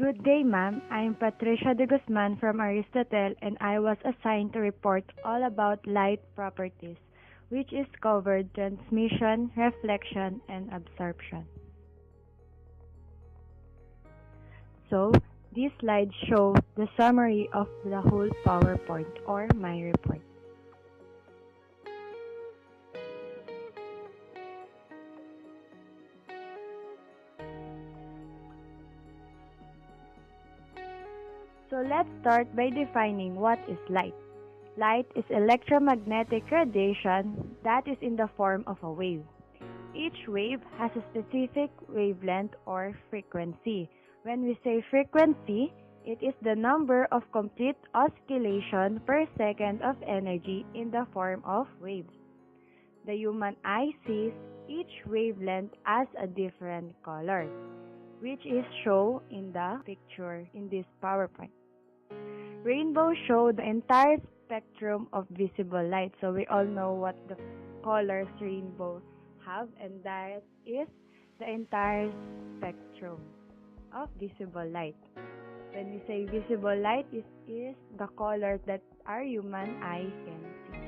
Good day, ma'am. I'm Patricia de Guzman from Aristotle, and I was assigned to report all about light properties, which is covered transmission, reflection, and absorption. So, these slides show the summary of the whole PowerPoint or my report. So let's start by defining what is light. Light is electromagnetic radiation that is in the form of a wave. Each wave has a specific wavelength or frequency. When we say frequency, it is the number of complete oscillation per second of energy in the form of waves. The human eye sees each wavelength as a different color, which is shown in the picture in this PowerPoint. Rainbows show the entire spectrum of visible light. So we all know what the colors rainbows have, and that is the entire spectrum of visible light. When we say visible light, it is the color that our human eye can see.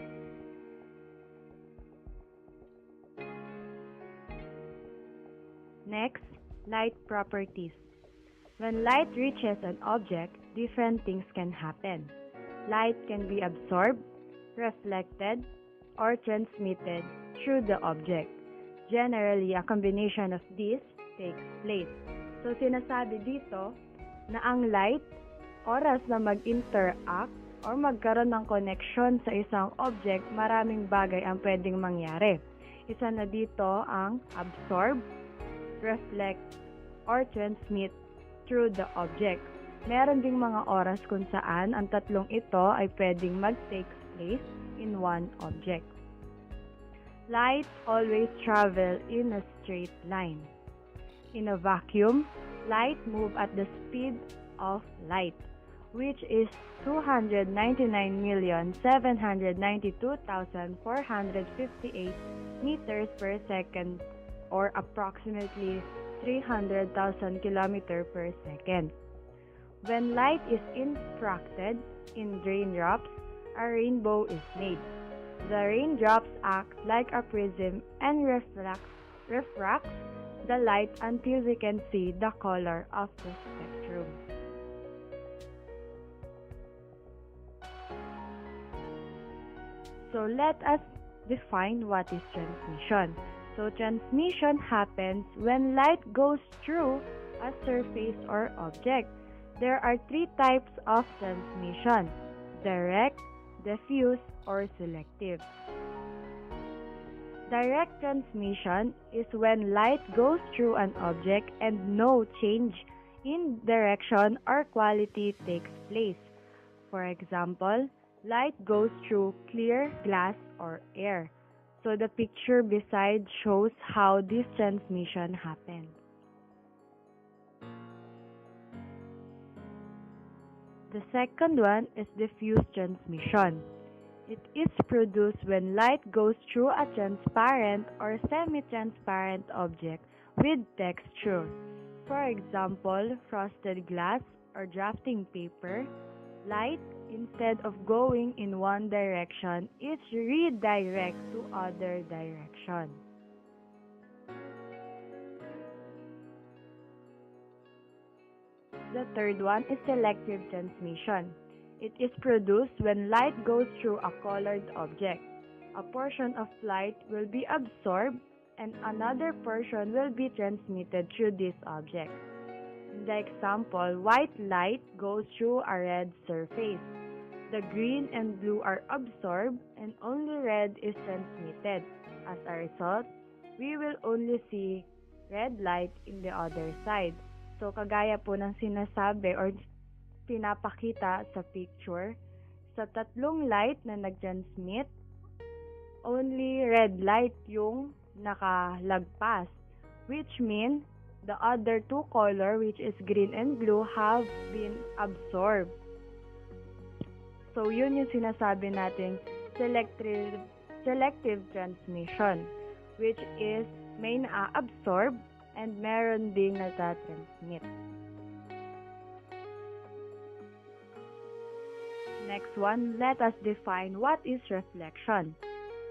Next, light properties. When light reaches an object, different things can happen. Light can be absorbed, reflected, or transmitted through the object. Generally, a combination of these takes place. So, sinasabi dito na ang light, oras na mag-interact or magkaroon ng connection sa isang object, maraming bagay ang pwedeng mangyari. Isa na dito ang absorb, reflect, or transmit through the object. Meron ding mga oras kung saan ang tatlong ito ay pwedeng mag-take place in one object. Light always travel in a straight line. In a vacuum, light moves at the speed of light, which is 299,792,458 meters per second, or approximately 300,000 km per second. When light is infracted in raindrops, a rainbow is made. The raindrops act like a prism and refracts the light until we can see the color of the spectrum. So let us define what is transmission. So transmission happens when light goes through a surface or object. There are three types of transmission: direct, diffuse, or selective. Direct transmission is when light goes through an object and no change in direction or quality takes place. For example, light goes through clear glass or air. So the picture beside shows how this transmission happens. The second one is diffuse transmission. It is produced when light goes through a transparent or semi-transparent object with texture. For example, frosted glass or drafting paper. Light, instead of going in one direction, it redirects to other direction. The third one is selective transmission. It is produced when light goes through a colored object. A portion of light will be absorbed and another portion will be transmitted through this object. In the example, white light goes through a red surface. The green and blue are absorbed and only red is transmitted. As a result, we will only see red light in the other side. So, kagaya po ng sinasabi or pinapakita sa picture, sa tatlong light na nag-transmit, only red light yung nakalagpas, which means the other two color, which is green and blue, have been absorbed. So, yun yung sinasabi nating selective transmission, which is may na-absorb and meron ding natatransmit. Next one, let us define what is reflection.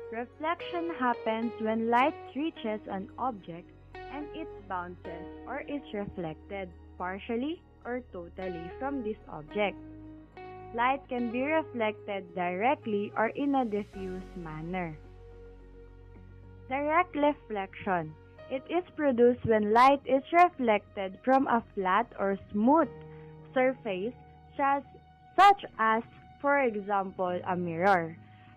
Reflection happens when light reaches an object and it bounces or is reflected partially or totally from this object. Light can be reflected directly or in a diffuse manner. Direct reflection. It is produced when light is reflected from a flat or smooth surface such as, for example, a mirror.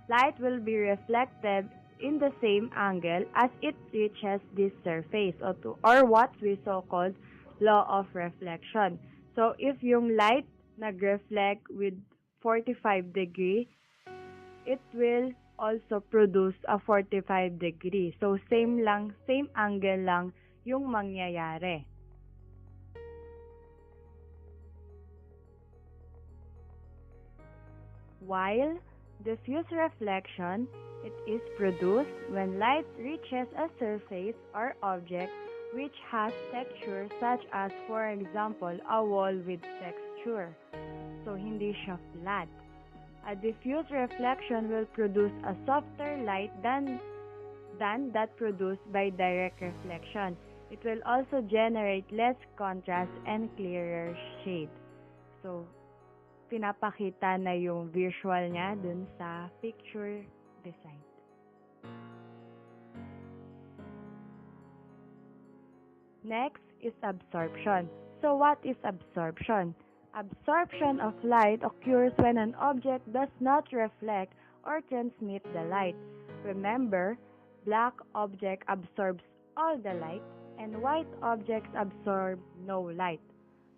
Light will be reflected in the same angle as it reaches this surface or what we so-called law of reflection. So if yung light nag-reflect with 45 degree, it will also produce a 45 degree. So same angle lang yung mangyayari. While diffuse reflection, it is produced when light reaches a surface or object which has texture such as, for example, a wall with texture. So hindi siya flat. A diffuse reflection will produce a softer light than that produced by direct reflection. It will also generate less contrast and clearer shade. So, pinapakita na yung visual niya dun sa picture design. Next is absorption. So what is absorption? Absorption of light occurs when an object does not reflect or transmit the light. Remember, black object absorbs all the light and white objects absorb no light.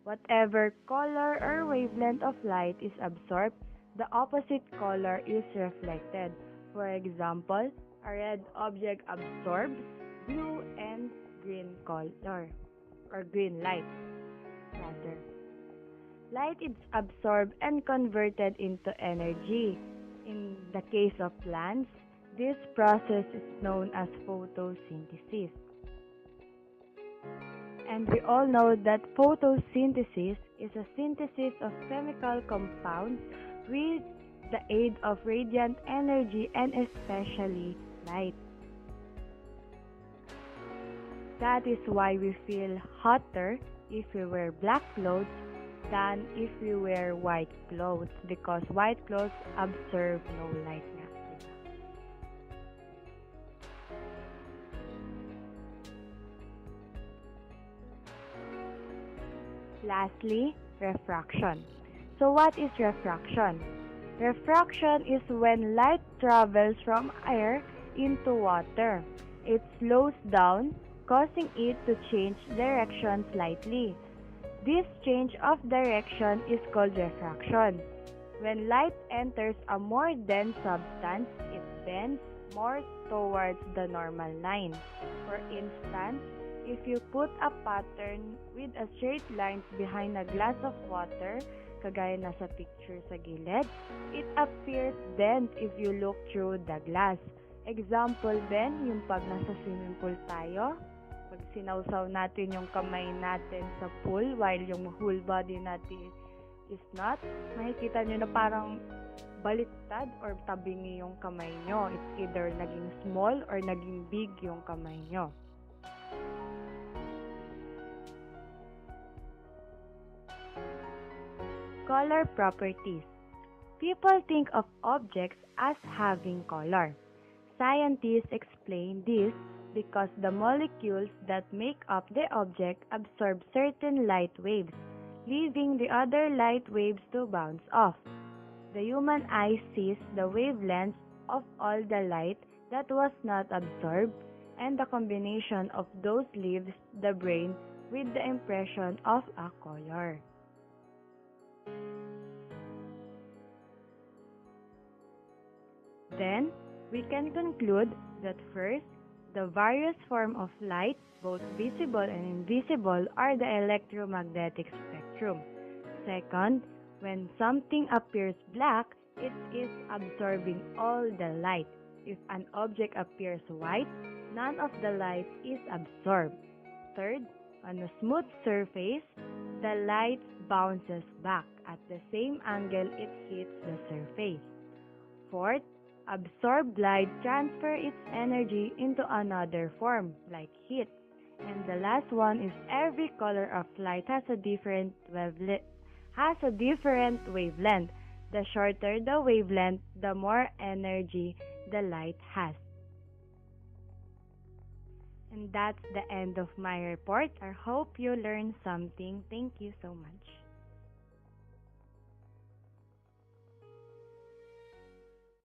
Whatever color or wavelength of light is absorbed, the opposite color is reflected. For example, a red object absorbs blue and green color or green light rather. Light is absorbed and converted into energy. In the case of plants, this process is known as photosynthesis. And we all know that photosynthesis is a synthesis of chemical compounds with the aid of radiant energy and especially light. That is why we feel hotter if we wear black clothes than if we wear white clothes, because white clothes absorb no light nga. Lastly, refraction. So what is refraction? Refraction is when light travels from air into water. It slows down, causing it to change direction slightly. This change of direction is called refraction. When light enters a more dense substance, it bends more towards the normal line. For instance, if you put a pattern with a straight lines behind a glass of water, kagaya na sa picture sa gilid, it appears dense if you look through the glass. Example din, yung pag nasa swimming pool tayo, pag sinawsaw natin yung kamay natin sa pool while yung whole body natin is not, makikita nyo na parang baliktad or tabingi yung kamay nyo. It's either naging small or naging big yung kamay nyo. Color properties. People think of objects as having color. Scientists explain this because the molecules that make up the object absorb certain light waves, leaving the other light waves to bounce off. The human eye sees the wavelengths of all the light that was not absorbed, and the combination of those leaves the brain with the impression of a color. Then, we can conclude that first, the various forms of light, both visible and invisible, are the electromagnetic spectrum. Second, when something appears black, it is absorbing all the light. If an object appears white, none of the light is absorbed. Third, on a smooth surface, the light bounces back. at the same angle it hits the surface. Fourth, absorbed light transfer its energy into another form, like heat. And the last one is every color of light has a different wavelength. The shorter the wavelength, the more energy the light has. And that's the end of my report. I hope you learned something. Thank you so much.